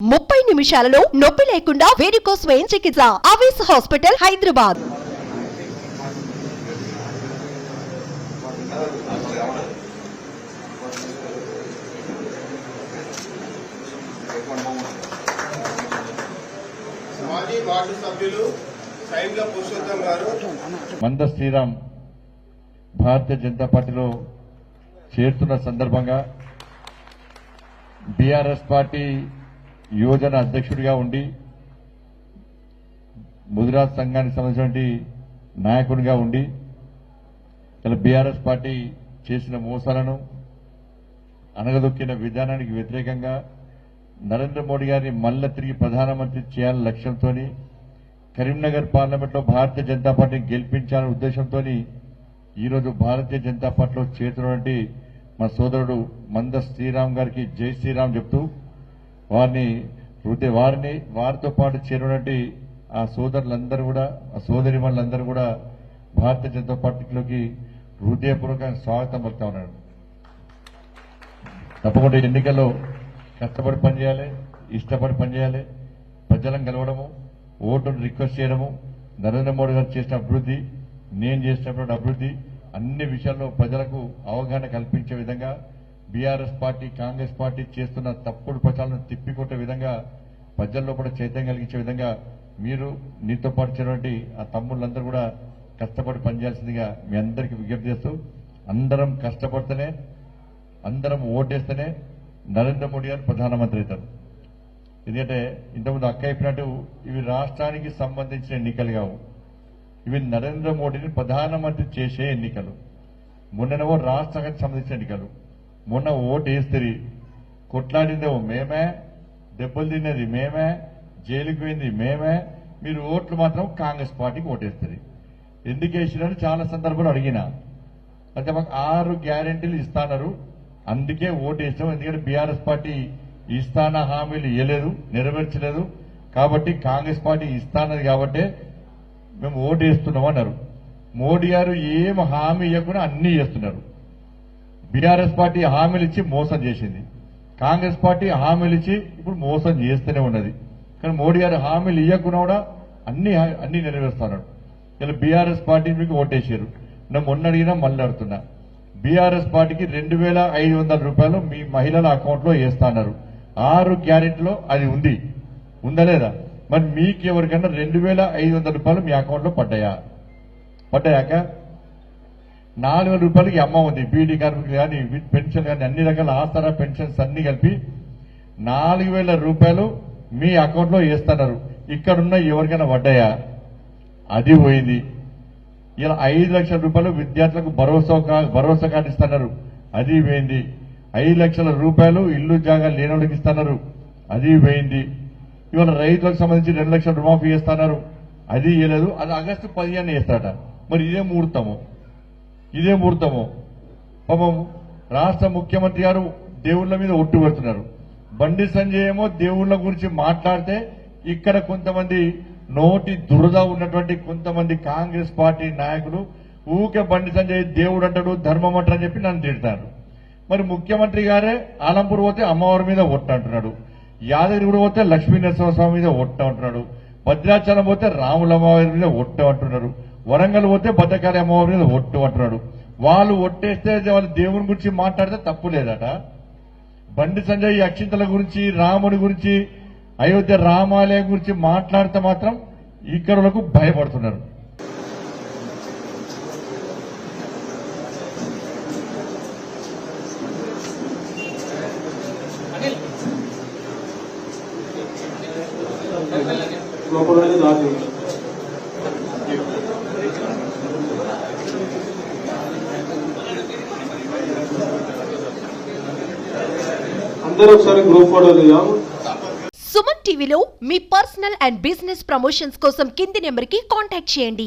30 నిమిషాలలో నొప్పి లేకుండా వేడికోస్ స్వయం చికిత్స. ఆవేశ హాస్పిటల్, హైదరాబాద్. మాజీ వార్డు సభ్యులు సైన్ల పురుషోత్తం గారు మంద శ్రీరామ్ భారతీయ జనతా పార్టీలో చేరుతున్న సందర్భంగా బీఆర్ఎస్ పార్టీ యువజన అధ్యక్షుడిగా ఉండి ముదిరాజ్ సంఘానికి సంబంధించిన నాయకుడిగా ఉండి ఇలా బీఆర్ఎస్ పార్టీ చేసిన మోసాలను అనగదొక్కిన విధానానికి వ్యతిరేకంగా నరేంద్ర మోడీ గారిని మళ్ళా తిరిగి ప్రధానమంత్రి చేయాలనే లక్ష్యంతో కరీంనగర్ పార్లమెంట్లో భారతీయ జనతా పార్టీని గెలిపించాలనే ఉద్దేశంతో ఈరోజు భారతీయ జనతా పార్టీలో చేరుతున్నటువంటి మా సోదరుడు మంద శ్రీరామ్ గారికి జై శ్రీరామ్ చెప్తూ వారితో పాటు చేరినటువంటి ఆ సోదరులందరూ కూడా ఆ సోదరిమణులందరూ కూడా భారతీయ జనతా పార్టీలోకి హృదయపూర్వకంగా స్వాగతం పలుకుతా ఉన్నాడు. తప్పకుండా ఎన్నికల్లో కష్టపడి పనిచేయాలి, ఇష్టపడి పనిచేయాలి, ప్రజలను కలవడము, ఓటును రిక్వెస్ట్ చేయడము, నరేంద్ర మోడీ గారు చేసిన అభివృద్ధి, నేను చేసినటువంటి అభివృద్ధి అన్ని విషయాల్లో ప్రజలకు అవగాహన కల్పించే విధంగా బీఆర్ఎస్ పార్టీ, కాంగ్రెస్ పార్టీ చేస్తున్న తప్పుడు ప్రచారాలను తిప్పికొట్టే విధంగా ప్రజల్లో కూడా చైతన్యం కలిగించే విధంగా మీరు నీతో పాటు చేరినటువంటి ఆ తమ్ముళ్ళందరూ కూడా కష్టపడి పనిచేయాల్సిందిగా మీ అందరికీ విజ్ఞప్తి చేస్తూ, అందరం కష్టపడితేనే, అందరం ఓటేస్తేనే నరేంద్ర మోడీ గారు ప్రధానమంత్రి అవుతారు. ఎందుకంటే ఇంతకుముందు అక్క చెప్పినట్టు ఇవి రాష్ట్రానికి సంబంధించిన ఎన్నికలు కావు, ఇవి నరేంద్ర మోడీని ప్రధానమంత్రి చేసే ఎన్నికలు. మొన్ననేమో రాష్ట్రానికి సంబంధించిన ఎన్నికలు. మొన్న ఓటు వేస్తుంది, కొట్లాడిందేమో మేమే, దెబ్బలు తిన్నది మేమే, జైలుకి పోయింది మేమే, మీరు ఓట్లు మాత్రం కాంగ్రెస్ పార్టీకి ఓటేస్తుంది. ఎందుకు వేసినట్టు చాలా సందర్భాలు అడిగినా, అంటే మాకు 6 గ్యారెంటీలు ఇస్తాన్నారు, అందుకే ఓటు వేసాం. ఎందుకంటే బీఆర్ఎస్ పార్టీ ఇస్తాన హామీలు ఇవ్వలేదు, నెరవేర్చలేదు, కాబట్టి కాంగ్రెస్ పార్టీ ఇస్తానది కాబట్టి మేము ఓటు వేస్తున్నాం అన్నారు. మోడీ గారు ఏం హామీ ఇవ్వకుండా అన్ని చేస్తున్నారు. బీఆర్ఎస్ పార్టీ హామీలు ఇచ్చి మోసం చేసింది, కాంగ్రెస్ పార్టీ హామీలు ఇచ్చి ఇప్పుడు మోసం చేస్తూనే ఉన్నది. కానీ మోడీ గారు హామీలు ఇవ్వకుండా కూడా అన్ని నెరవేరుస్తున్నారు. ఇలా బీఆర్ఎస్ పార్టీ మీకు ఓటేసారు. నేను మొన్న అడిగినా మళ్ళీ అడుగుతున్నా, బీఆర్ఎస్ పార్టీకి 2500 రూపాయలు మీ మహిళల అకౌంట్లో వేస్తున్నారు. 6 గ్యారెంటీలో అది ఉందా లేదా? మరి మీకు ఎవరికైనా 2500 రూపాయలు మీ అకౌంట్లో పడ్డాయాక 4000 రూపాయలకి అమ్మ ఉంది. బీడీ కార్మికులు కానీ, పెన్షన్ కానీ, అన్ని రకాల ఆసరా పెన్షన్స్ అన్ని కలిపి 4000 రూపాయలు మీ అకౌంట్లో వేస్తున్నారు. ఇక్కడున్న ఎవరికైనా పడ్డాయా? అది పోయింది. ఇలా 5 లక్షల రూపాయలు విద్యార్థులకు భరోసా కార్డు ఇస్తున్నారు, అది పోయింది. 5 లక్షల రూపాయలు ఇల్లు జాగా లేనోళ్ళకి ఇస్తున్నారు, అది పోయింది. ఇవాళ రైతులకు సంబంధించి 2 లక్షల రుణమాఫీ చేస్తున్నారు, అది ఇవ్వలేదు. అది ఆగస్టు 15 చేస్తారట. మరి ఇదే ముహూర్తము పాపం రాష్ట్ర ముఖ్యమంత్రి గారు దేవుళ్ల మీద ఒట్టు పెడుతున్నారు. బండి సంజయ్ ఏమో దేవుళ్ల గురించి మాట్లాడితే ఇక్కడ కొంతమంది నోటి దురద ఉన్నటువంటి కొంతమంది కాంగ్రెస్ పార్టీ నాయకులు ఊకే బండి సంజయ్ దేవుడు అంటాడు, ధర్మం అంటారని చెప్పి నన్ను తిడతారు. మరి ముఖ్యమంత్రి గారే ఆలంపూర్ పోతే అమ్మవారి మీద ఒట్టు అంటున్నాడు, యాదగిరి పోతే లక్ష్మీ నరసింహస్వామి మీద ఒట్టు అంటున్నాడు, భద్రాచలం పోతే రాముల అమ్మవారి మీద ఒట్టు అంటున్నారు, వరంగల్ పోతే భద్రకాళి అమ్మవారి మీద ఒట్టు అంటున్నాడు. వాళ్ళు ఒట్టేస్తే వాళ్ళు దేవుని గురించి మాట్లాడితే తప్పు లేదట. బండి సంజయ్ అక్షింతల గురించి, రాముడి గురించి, అయోధ్య రామాలయం గురించి మాట్లాడితే మాత్రం ఇక్కడలకు భయపడుతున్నారు. అందరూ ఒకసారి గ్రూప్ ఫోటో దిగాం. సుమన్ టీవీలో మీ పర్సనల్ అండ్ బిజినెస్ ప్రమోషన్స్ కోసం కింది నెంబర్కి కాంటాక్ట్ చేయండి.